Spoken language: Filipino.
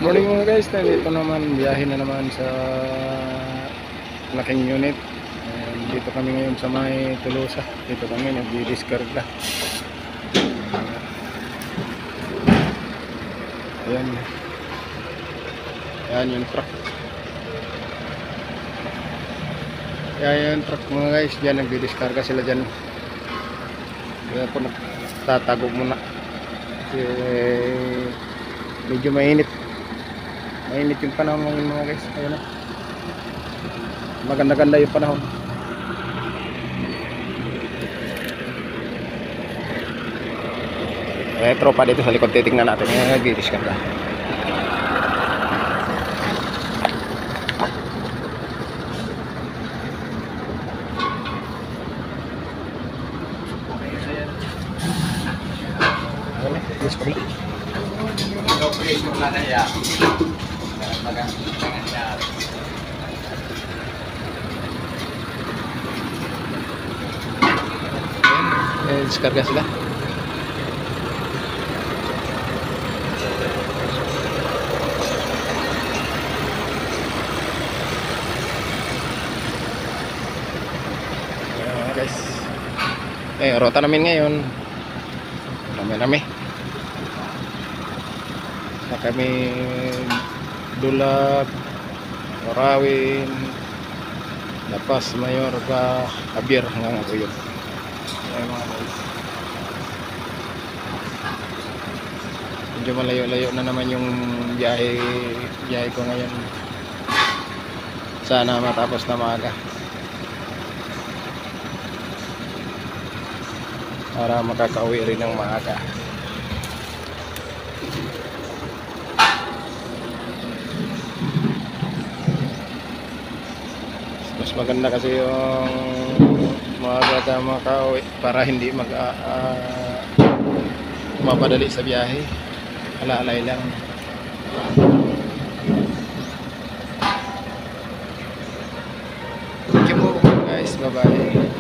Morning mga guys, dito naman, biyahe na naman sa laking unit. Dito kami ngayon sa may Tolosa. Dito kami nagdi-discarga. Ayan. Ayan yung truck. Ayan yung truck mga guys, dyan nagdi-discarga sila dyan. Kaya po nagtatago muna. Kasi medyo mainit. Mainit yung panahon ngayon mga guys. Ayan na. Maganda-ganda yung panahon. Tropa dito sa likod. Titingnan natin. Nag-discarga. Diskarga sila. Guys, rota namin ngayon. Rami-rami. Na kami Dulag, Orawin, Lapas, Mayorga, Abir hanggang ako yun. Ayan mga guys. Medyo malayo-layo na naman yung biyahe ko ngayon. Sana matapos na maaga para makakauwi rin ng maaga. Mas maganda kasi yung maaga tayo makauwi para hindi mapadali sa biyahe. Ala-alay lang. Thank you po guys, bye bye.